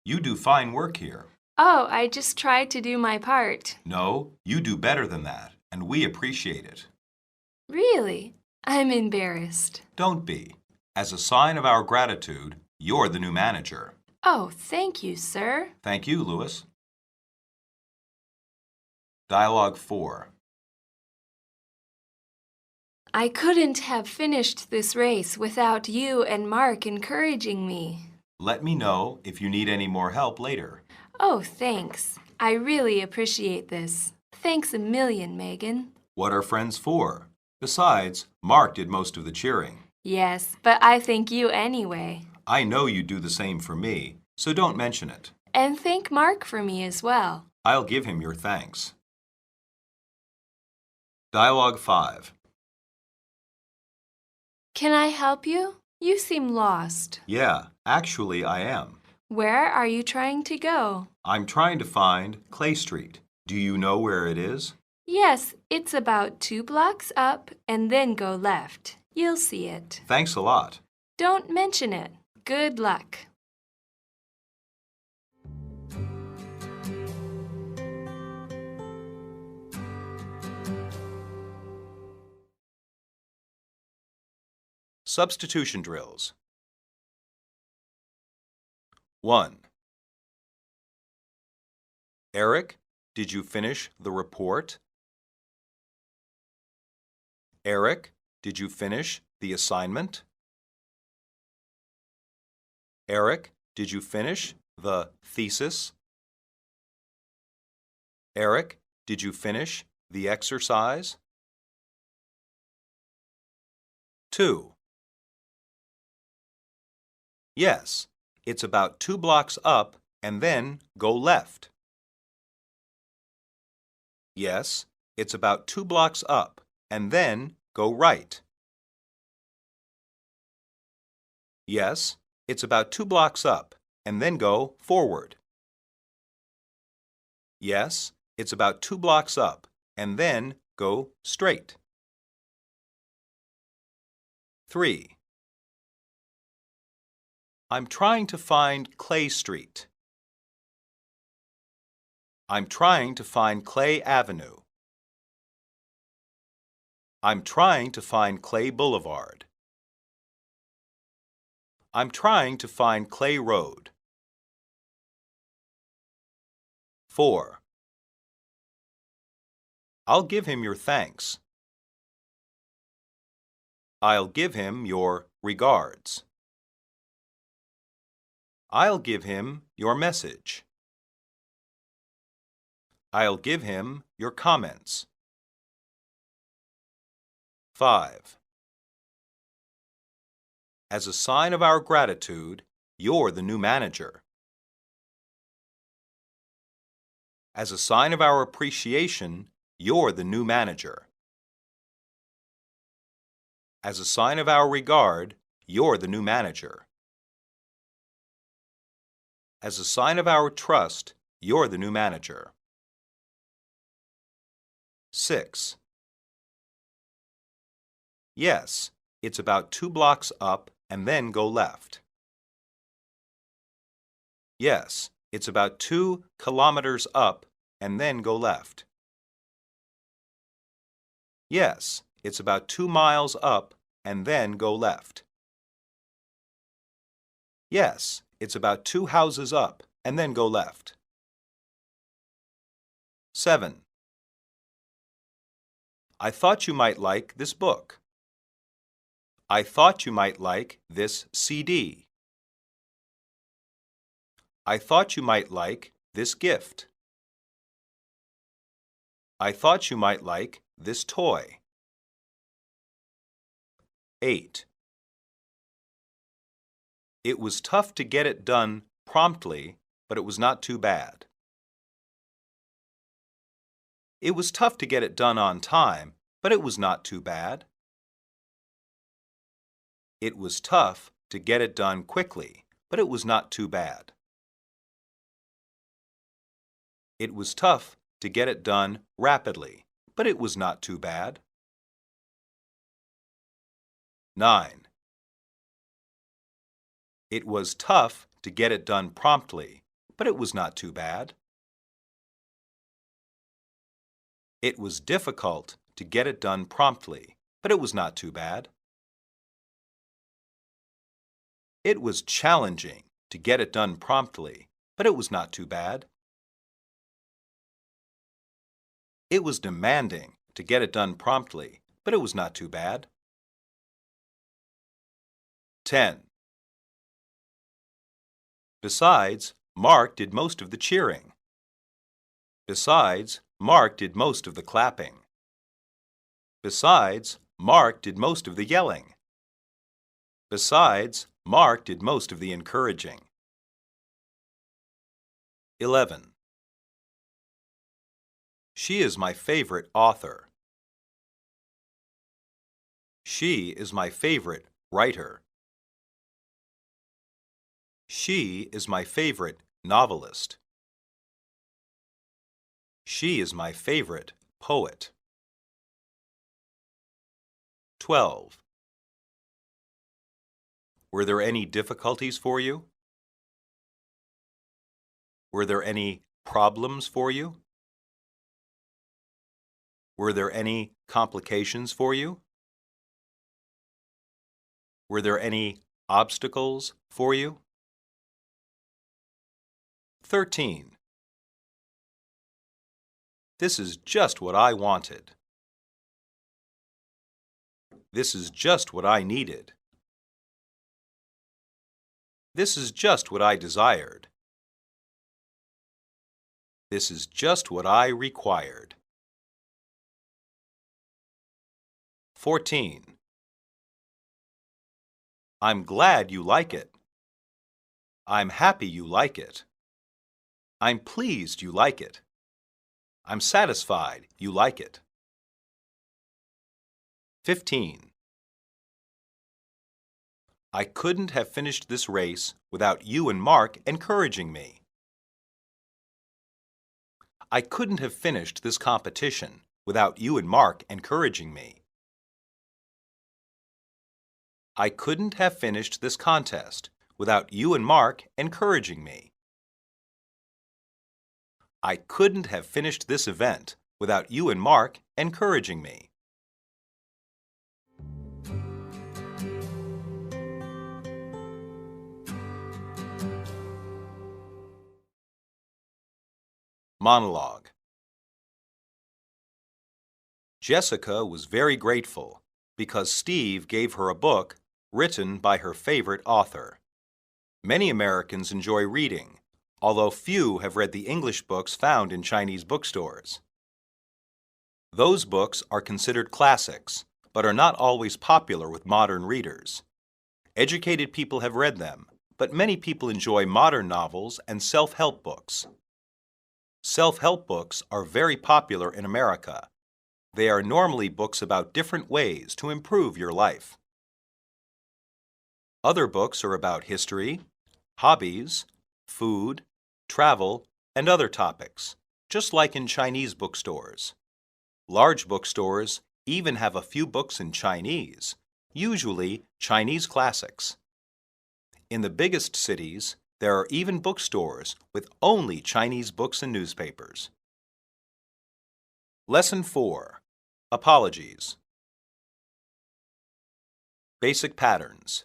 You do fine work here. Oh, I just tried to do my part. No, you do better than that, and we appreciate it. Really? I'm embarrassed. Don't be. As a sign of our gratitude, you're the new manager. Oh, thank you, sir. Thank you, Louis. Dialogue 4. I couldn't have finished this race without you and Mark encouraging me. Let me know if you need any more help later. Oh, thanks. I really appreciate this. Thanks a million, Megan. What are friends for? Besides, Mark did most of the cheering. Yes, but I thank you anyway. I know you do the same for me, so don't mention it. And thank Mark for me as well. I'll give him your thanks. Dialogue 5. Can I help you? You seem lost. Yeah, actually I am. Where are you trying to go? I'm trying to find Clay Street. Do you know where it is? Yes, it's about 2 blocks up and then go left. You'll see it. Thanks a lot. Don't mention it. Good luck. Substitution drills. 1. Eric, did you finish the report? Eric, did you finish the assignment? Eric, did you finish the thesis? Eric, did you finish the exercise? 2. Yes, it's about 2 blocks up and then go left. Yes, it's about 2 blocks up and then go right. Yes, it's about 2 blocks up and then go forward. Yes, it's about 2 blocks up and then go straight. 3. I'm trying to find Clay Street. I'm trying to find Clay Avenue. I'm trying to find Clay Boulevard. I'm trying to find Clay Road. 4. I'll give him your thanks. I'll give him your regards. I'll give him your message. I'll give him your comments. 5. As a sign of our gratitude, you're the new manager. As a sign of our appreciation, you're the new manager. As a sign of our regard, you're the new manager. As a sign of our trust, you're the new manager. 6. Yes, it's about 2 blocks up and then go left. Yes, it's about 2 kilometers up and then go left. Yes, it's about 2 miles up and then go left. Yes, it's about 2 houses up and then go left. 7. I thought you might like this book. I thought you might like this CD. I thought you might like this gift. I thought you might like this toy. 8. It was tough to get it done promptly, but it was not too bad. It was tough to get it done on time, but it was not too bad. It was tough to get it done quickly, but it was not too bad. It was tough to get it done rapidly, but it was not too bad. 9. It was tough to get it done promptly, but it was not too bad. It was difficult to get it done promptly, but it was not too bad. It was challenging to get it done promptly, but it was not too bad. It was demanding to get it done promptly, but it was not too bad. 10. Besides, Mark did most of the cheering. Besides, Mark did most of the clapping. Besides, Mark did most of the yelling. Besides, Mark did most of the encouraging. 11. She is my favorite author. She is my favorite writer. She is my favorite novelist. She is my favorite poet. 12. Were there any difficulties for you? Were there any problems for you? Were there any complications for you? Were there any obstacles for you? 13. This is just what I wanted. This is just what I needed. This is just what I desired. This is just what I required. 14. I'm glad you like it. I'm happy you like it. I'm pleased you like it. I'm satisfied you like it. 15. I couldn't have finished this race without you and Mark encouraging me. I couldn't have finished this competition without you and Mark encouraging me. I couldn't have finished this contest without you and Mark encouraging me. I couldn't have finished this event without you and Mark encouraging me. Monologue. Jessica was very grateful because Steve gave her a book written by her favorite author. Many Americans enjoy reading, although few have read the English books found in Chinese bookstores. Those books are considered classics, but are not always popular with modern readers. Educated people have read them, but many people enjoy modern novels and self-help books. Self-help books are very popular in America. They are normally books about different ways to improve your life. Other books are about history, hobbies, food, travel, and other topics, just like in Chinese bookstores. Large bookstores even have a few books in Chinese, usually Chinese classics. In the biggest cities, there are even bookstores with only Chinese books and newspapers. Lesson 4. Apologies. Basic patterns.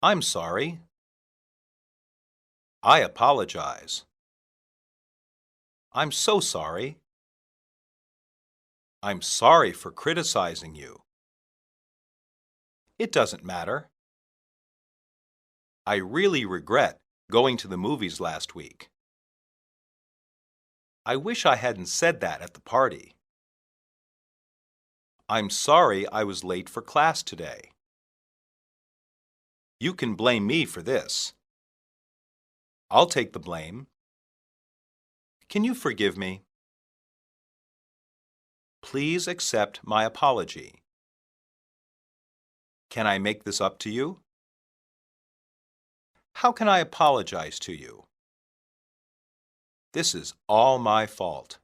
I'm sorry. I apologize. I'm so sorry. I'm sorry for criticizing you. It doesn't matter. I really regret going to the movies last week. I wish I hadn't said that at the party. I'm sorry I was late for class today. You can blame me for this. I'll take the blame. Can you forgive me? Please accept my apology. Can I make this up to you? How can I apologize to you? This is all my fault.